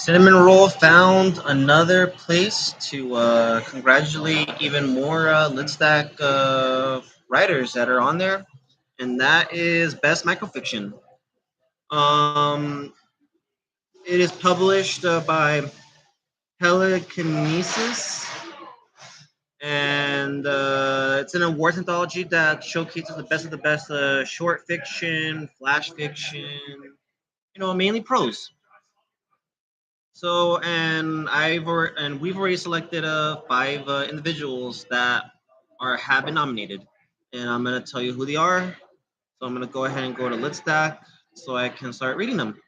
Cinnamon Roll found another place to congratulate even more Lidstack writers that are on there, and that is Best Microfiction. Um, it is published by Telekinesis, and it's an awards anthology that showcases the best short fiction, flash fiction, mainly prose. So, and we've already selected five individuals that are have been nominated, and I'm gonna tell you who they are. So I'm gonna go ahead and go to Let's Stack so I can start reading them.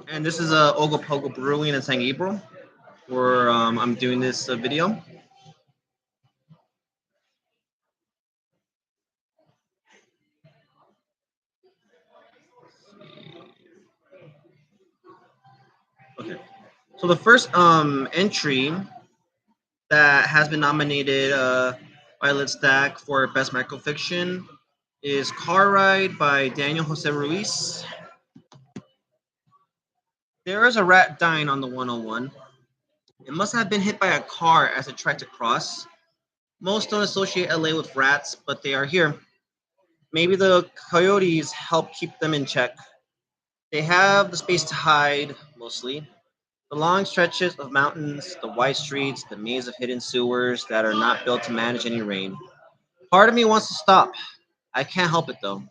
And this is Ogopogo Brewing in San Gabriel, where I'm doing this video. Okay. So the first entry that has been nominated by Let's Stack for Best Microfiction is Car Ride by Daniel Jose Ruiz. There is a rat dying on the 101. It must have been hit by a car as it tried to cross. Most don't associate LA with rats, but they are here. Maybe the coyotes help keep them in check. They have the space to hide, mostly. The long stretches of mountains, the wide streets, the maze of hidden sewers that are not built to manage any rain. Part of me wants to stop. I can't help it though.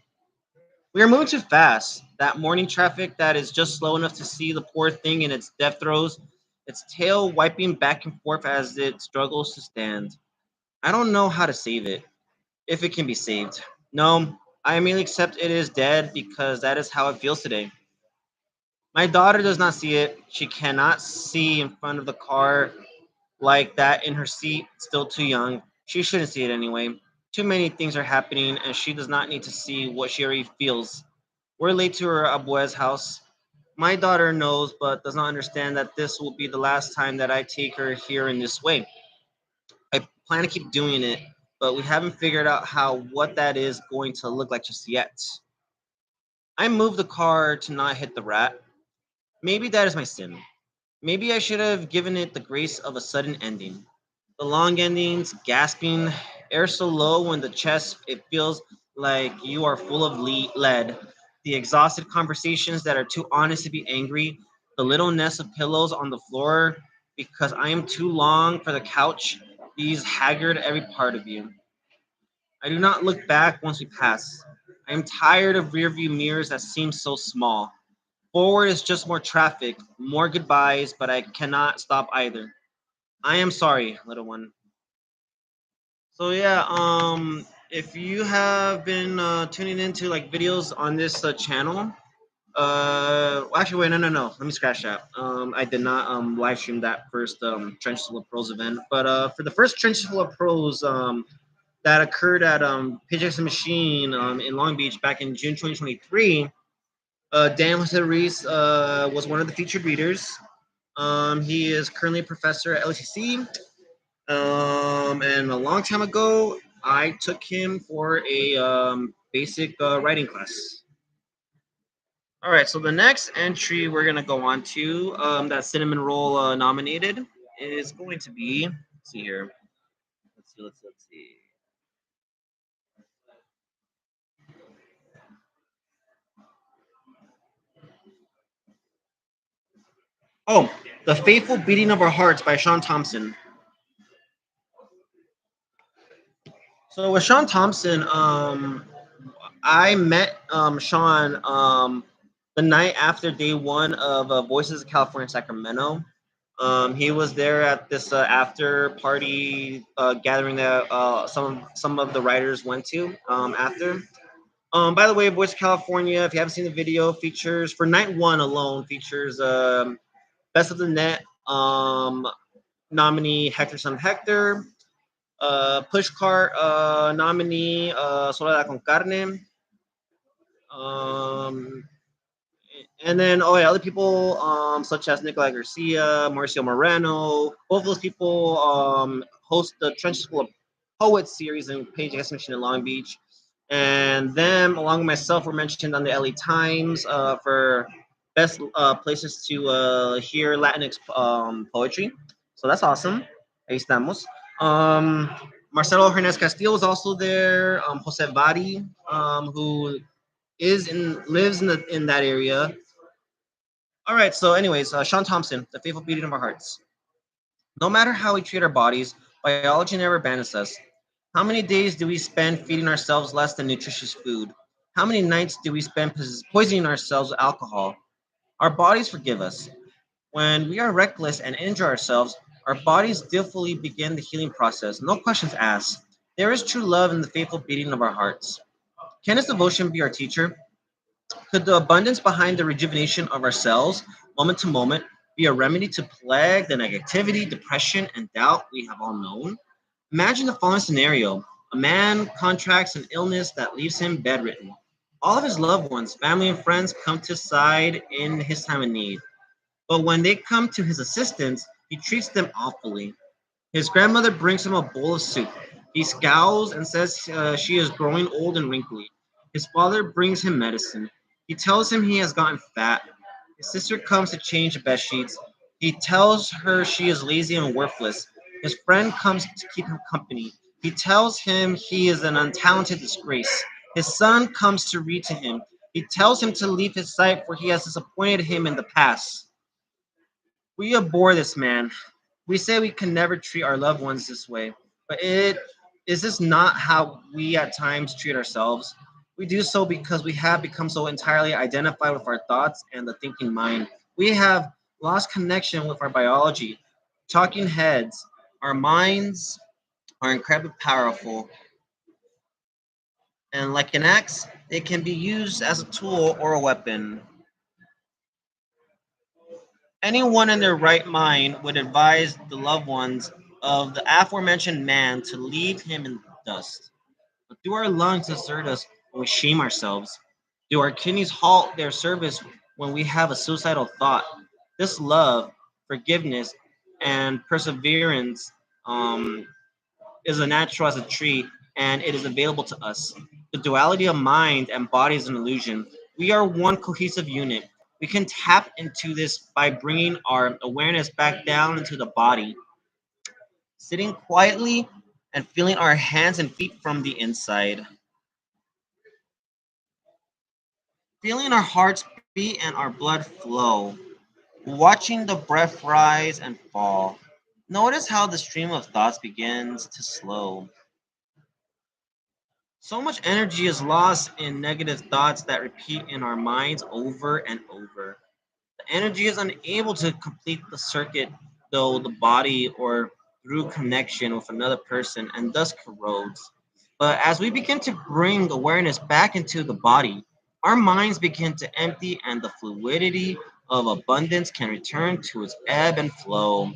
We are moving too fast. That morning traffic that is just slow enough to see the poor thing in its death throes, its tail wiping back and forth as it struggles to stand. I don't know how to save it, if it can be saved. No, I merely accept it is dead because that is how it feels today. My daughter does not see it. She cannot see in front of the car like that in her seat, still too young. She shouldn't see it anyway. Too many things are happening, and she does not need to see what she already feels. We're late to her abuela's house. My daughter knows, but does not understand that this will be the last time that I take her here in this way. I plan to keep doing it, but we haven't figured out how what that is going to look like just yet. I moved the car to not hit the rat. Maybe that is my sin. Maybe I should have given it the grace of a sudden ending. The long endings, gasping, air so low when the chest it feels like you are full of lead. The exhausted conversations that are too honest to be angry. The little nest of pillows on the floor because I am too long for the couch. These haggard every part of you. I do not look back once we pass. I am tired of rearview mirrors that seem so small. Forward is just more traffic, more goodbyes, but I cannot stop either. I am sorry, little one. So yeah, if you have been tuning into like videos on this channel, actually wait, no, let me scratch that. I did not live stream that first Trenches Full of Pros event, but for the first Trenches Full of Pros that occurred at PJX Machine in Long Beach back in June 2023, Dan Jose Ruiz was one of the featured readers. He is currently a professor at LCC. And a long time ago, I took him for a basic writing class. All right, so the next entry we're gonna go on to that Cinnamon Roll nominated is going to be. Let's see here. Let's see. Oh, The Faithful Beating of Our Hearts by Sean Thompson. So with Sean Thompson, I met Sean the night after day one of Voices of California Sacramento. He was there at this after party gathering that some of the writers went to after. By the way, Voice of California, if you haven't seen the video, features for night one alone features Best of the Net nominee Hector Son Hector, Pushcart nominee Soledad con Carne. Um, and then, oh yeah, other people such as Nicolai Garcia, Mauricio Moreno, both of those people host the Trenches Full of Poets series in Page Exhibition in Long Beach. And them, along with myself, were mentioned on the LA Times for best places to hear Latinx poetry. So that's awesome. Ahí estamos. Um, Marcelo Hernandez Castillo was also there. Jose Bari, who is in lives in that area. All right. So, anyways, Sean Thompson, The Faithful Beating of Our Hearts. No matter how we treat our bodies, biology never abandons us. How many days do we spend feeding ourselves less than nutritious food? How many nights do we spend poisoning ourselves with alcohol? Our bodies forgive us. When we are reckless and injure ourselves, our bodies skillfully begin the healing process, no questions asked. There is true love in the faithful beating of our hearts. Can this devotion be our teacher? Could the abundance behind the rejuvenation of ourselves, moment to moment, be a remedy to plague the negativity, depression, and doubt we have all known? Imagine the following scenario. A man contracts an illness that leaves him bedridden. All of his loved ones, family, and friends come to his side in his time of need. But when they come to his assistance, he treats them awfully. His grandmother brings him a bowl of soup. He scowls and says she is growing old and wrinkly. His father brings him medicine. He tells him he has gotten fat. His sister comes to change the bed sheets. He tells her she is lazy and worthless. His friend comes to keep him company. He tells him he is an untalented disgrace. His son comes to read to him. He tells him to leave his sight, for he has disappointed him in the past. We abhor this man. We say we can never treat our loved ones this way, but it is this not how we at times treat ourselves? We do so because we have become so entirely identified with our thoughts and the thinking mind. We have lost connection with our biology. Talking heads, our minds are incredibly powerful, and like an axe, they can be used as a tool or a weapon. Anyone in their right mind would advise the loved ones of the aforementioned man to leave him in the dust. But do our lungs desert us when we shame ourselves? Do our kidneys halt their service when we have a suicidal thought? This love, forgiveness, and perseverance is as natural as a tree, and it is available to us. The duality of mind and body is an illusion. We are one cohesive unit. We can tap into this by bringing our awareness back down into the body, sitting quietly and feeling our hands and feet from the inside, feeling our hearts beat and our blood flow, watching the breath rise and fall. Notice how the stream of thoughts begins to slow. So much energy is lost in negative thoughts that repeat in our minds over and over. The energy is unable to complete the circuit, though the body or through connection with another person and thus corrodes. But as we begin to bring awareness back into the body, our minds begin to empty and the fluidity of abundance can return to its ebb and flow.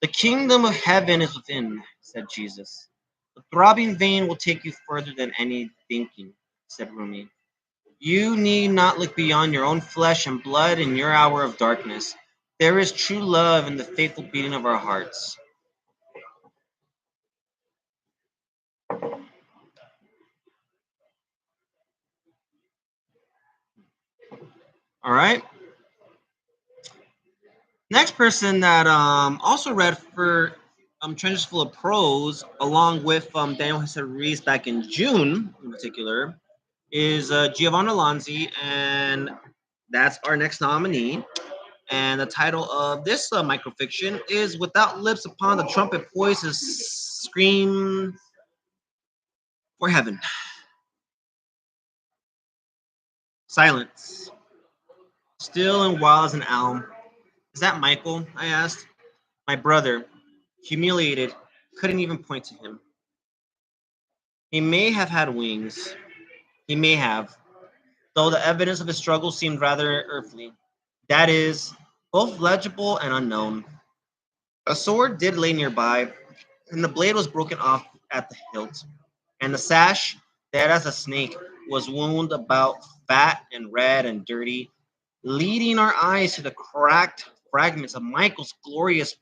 The kingdom of heaven is within, said Jesus. The throbbing vein will take you further than any thinking, said Rumi. You need not look beyond your own flesh and blood in your hour of darkness. There is true love in the faithful beating of our hearts. All right. Next person that also read for Trenches Full of Prose, along with Daniel Jose Ruiz back in June in particular, is Giovanna Lanzi, and that's our next nominee. And the title of this microfiction is Without Lips Upon the Trumpet Poised to Scream for Heaven. Silence. Still and wild as an elm. Is that Michael? I asked. My brother, humiliated, couldn't even point to him. He may have had wings. He may have, though the evidence of his struggle seemed rather earthly. That is, both legible and unknown. A sword did lay nearby, and the blade was broken off at the hilt, and the sash, dead as a snake, was wound about, fat and red and dirty, leading our eyes to the cracked fragments of Michael's glorious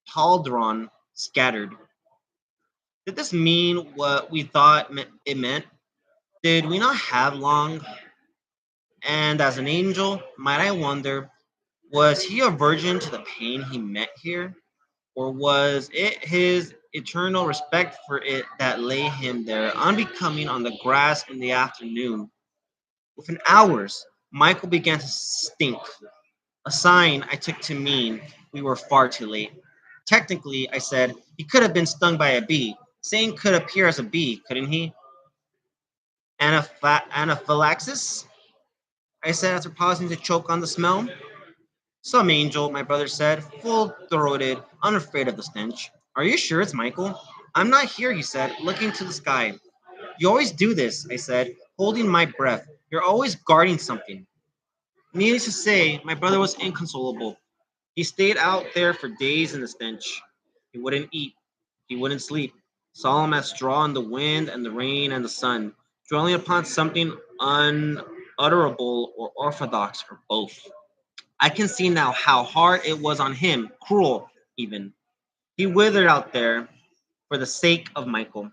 pauldron scattered. Did this mean what we thought it meant? Did we not have long? And as an angel, might I wonder, was he a virgin to the pain he met here? Or was it his eternal respect for it that lay him there, unbecoming on the grass in the afternoon? Within hours, Michael began to stink, a sign I took to mean we were far too late. Technically, I said, he could have been stung by a bee. Satan could appear as a bee, couldn't he? Anaphylaxis? I said after pausing to choke on the smell. Some angel, my brother said, full throated, unafraid of the stench. Are you sure it's Michael? I'm not here, he said, looking to the sky. You always do this, I said, holding my breath. You're always guarding something. Needless to say, my brother was inconsolable. He stayed out there for days in the stench. He wouldn't eat. He wouldn't sleep. Solemn as straw in the wind and the rain and the sun, dwelling upon something unutterable or orthodox or both. I can see now how hard it was on him, cruel even. He withered out there for the sake of Michael.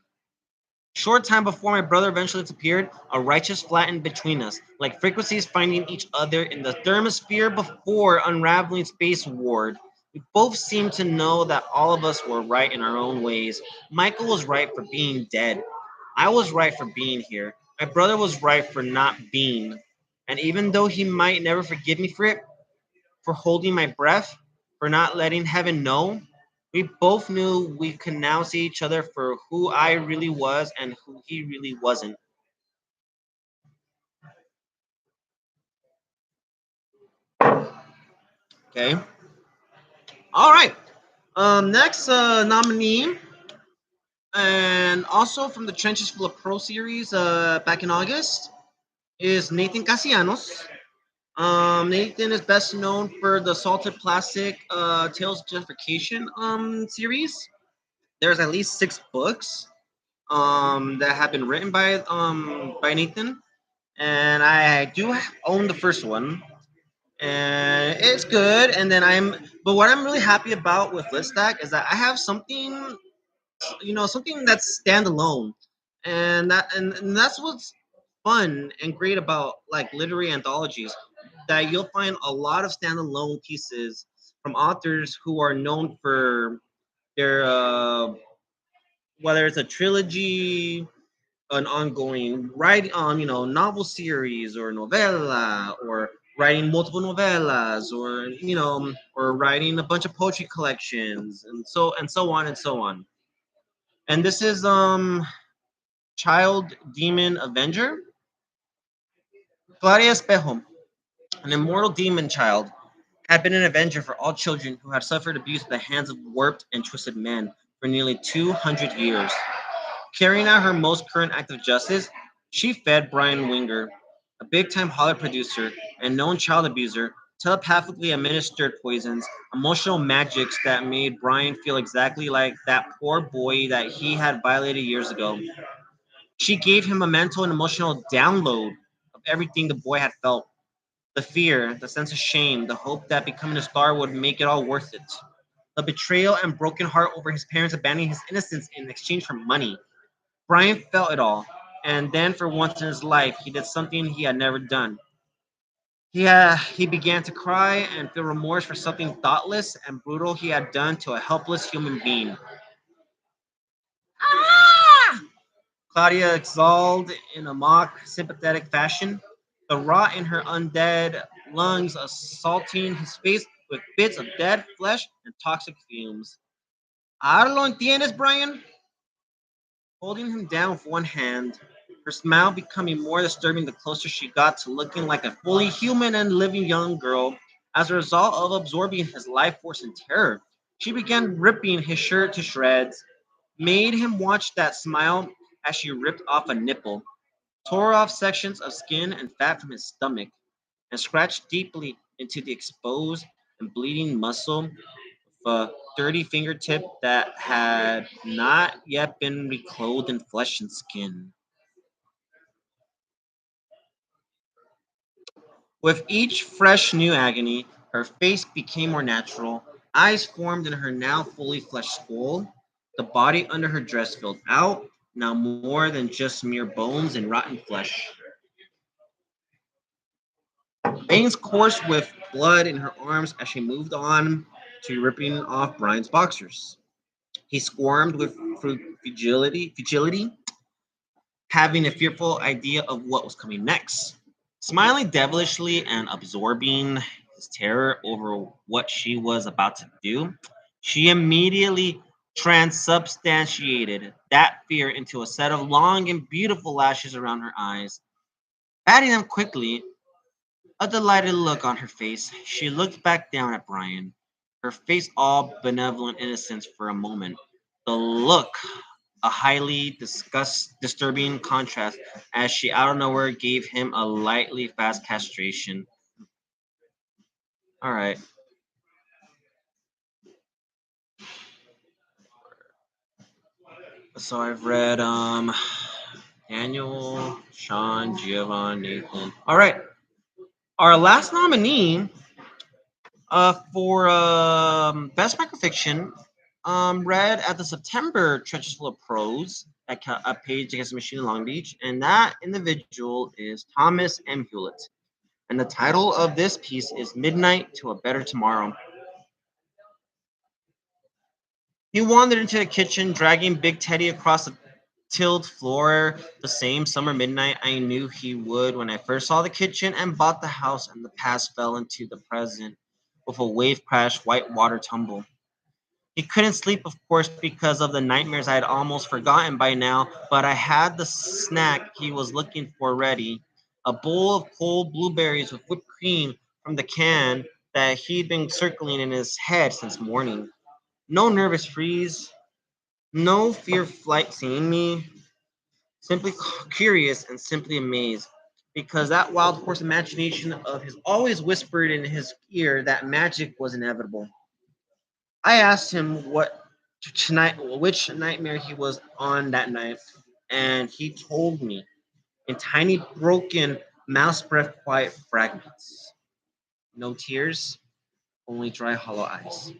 Short time before my brother eventually disappeared, a righteous flattened between us, like frequencies finding each other in the thermosphere before unraveling space ward. We both seemed to know that all of us were right in our own ways. Michael was right for being dead. I was right for being here. My brother was right for not being. And even though he might never forgive me for it, for holding my breath, for not letting heaven know, we both knew we could now see each other for who I really was and who he really wasn't. Okay. All right. Next nominee, and also from the Trenches Full of Pro series back in August, is Nathan Cassianos. Nathan is best known for the Salted Plastic Tales of Gentrification series. There's at least 6 books that have been written by Nathan, and I do own the first one, and it's good. And then but what I'm really happy about with Litstack is that I have something, something that's standalone, and that's what's fun and great about like literary anthologies, that you'll find a lot of standalone pieces from authors who are known for their whether it's a trilogy, an ongoing writing novel series or novella, or writing multiple novellas, or or writing a bunch of poetry collections, and so on and so on. And this is Child Demon Avenger. Claudia Espejo, an immortal demon child, had been an avenger for all children who had suffered abuse at the hands of warped and twisted men for nearly 200 years. Carrying out her most current act of justice, she fed Brian Winger, a big time Hollywood producer and known child abuser, telepathically administered poisons, emotional magics that made Brian feel exactly like that poor boy that he had violated years ago. She gave him a mental and emotional download of everything the boy had felt: the fear, the sense of shame, the hope that becoming a star would make it all worth it, the betrayal and broken heart over his parents abandoning his innocence in exchange for money. Brian felt it all, and then for once in his life, he did something he had never done. He began to cry and feel remorse for something thoughtless and brutal he had done to a helpless human being. Ah! Claudia exhaled in a mock, sympathetic fashion, the rot in her undead lungs assaulting his face with bits of dead flesh and toxic fumes. ¿Ahora lo entiendes, Brian? Holding him down with one hand, her smile becoming more disturbing the closer she got to looking like a fully human and living young girl. As a result of absorbing his life force and terror, she began ripping his shirt to shreds, made him watch that smile as she ripped off a nipple, tore off sections of skin and fat from his stomach, and scratched deeply into the exposed and bleeding muscle with a dirty fingertip that had not yet been reclothed in flesh and skin. With each fresh new agony, her face became more natural. Eyes formed in her now fully fleshed skull. The body under her dress filled out. now more than just mere bones and rotten flesh. Veins coursed with blood in her arms as she moved on to ripping off Brian's boxers. He squirmed with fragility, having a fearful idea of what was coming next. Smiling devilishly and absorbing his terror over what she was about to do, she immediately transubstantiated that fear into a set of long and beautiful lashes around her eyes. Patting them quickly, a delighted look on her face, she looked back down at Brian, her face all benevolent innocence for a moment. The look, a highly disturbing contrast, as she out of nowhere gave him a lightly fast castration. All right. So I've read Daniel, Sean, Giovanni, Nathan. All right. Our last nominee for Best Microfiction, read at the September Treasures Full of Prose at Page Against the Machine in Long Beach, and that individual is Thomas M. Hewlett. And the title of this piece is Midnight to a Better Tomorrow. He wandered into the kitchen, dragging Big Teddy across the tilled floor the same summer midnight I knew he would when I first saw the kitchen and bought the house, and the past fell into the present with a wave crash, white water tumble. He couldn't sleep, of course, because of the nightmares I had almost forgotten by now, but I had the snack he was looking for ready, a bowl of cold blueberries with whipped cream from the can that he'd been circling in his head since morning. No nervous freeze, no fear of flight seeing me, simply curious and simply amazed, because that wild horse imagination of his always whispered in his ear that magic was inevitable. I asked him which nightmare he was on that night, and he told me in tiny, broken, mouse breath, quiet fragments. No tears, only dry, hollow eyes.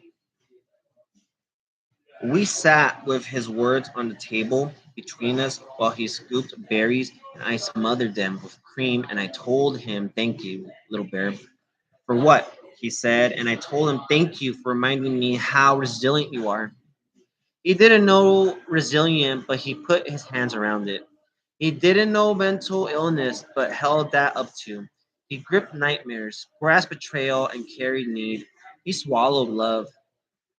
We sat with his words on the table between us while he scooped berries and I smothered them with cream, and I told him, "Thank you, little bear." "For what?" he said, and I told him, "Thank you for reminding me how resilient you are." He didn't know resilient, but he put his hands around it. He didn't know mental illness, but held that up too. He gripped nightmares, grasped betrayal, and carried need. He swallowed love.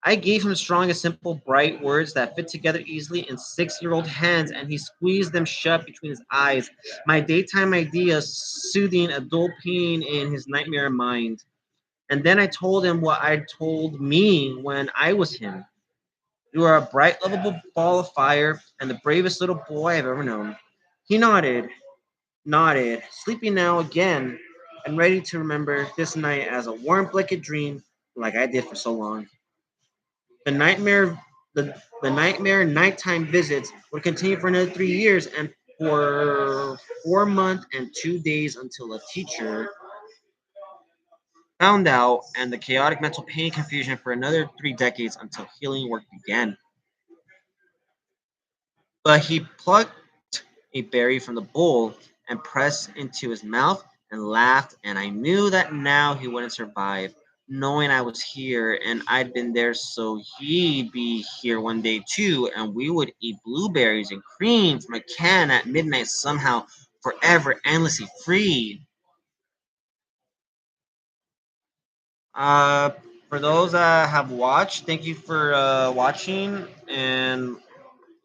I gave him strong and simple, bright words that fit together easily in 6-year-old hands, and he squeezed them shut between his eyes. My daytime ideas soothing a dull pain in his nightmare mind. And then I told him what I'd told me when I was him. "You are a bright, lovable ball of fire, and the bravest little boy I've ever known." He nodded, sleepy now again, and ready to remember this night as a warm blanket dream, like I did for so long. The nightmare, the nightmare nighttime visits would continue for another 3 years, and for 4 months and 2 days until a teacher found out, and the chaotic mental pain and confusion for another 3 decades until healing work began. But he plucked a berry from the bowl and pressed into his mouth and laughed, and I knew that now he wouldn't survive, knowing I was here and I'd been there, so he'd be here one day too, and we would eat blueberries and cream from a can at midnight somehow, forever, endlessly free. Uh, for those that have watched, thank you for watching and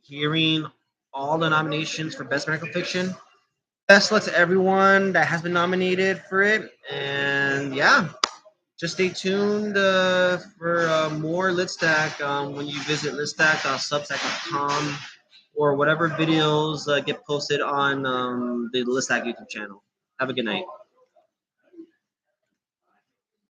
hearing all the nominations for Best Medical Fiction. Best luck to everyone that has been nominated for it. And yeah, just stay tuned for more Litstack when you visit litstack.substack.com or whatever videos get posted on the Litstack YouTube channel. Have a good night.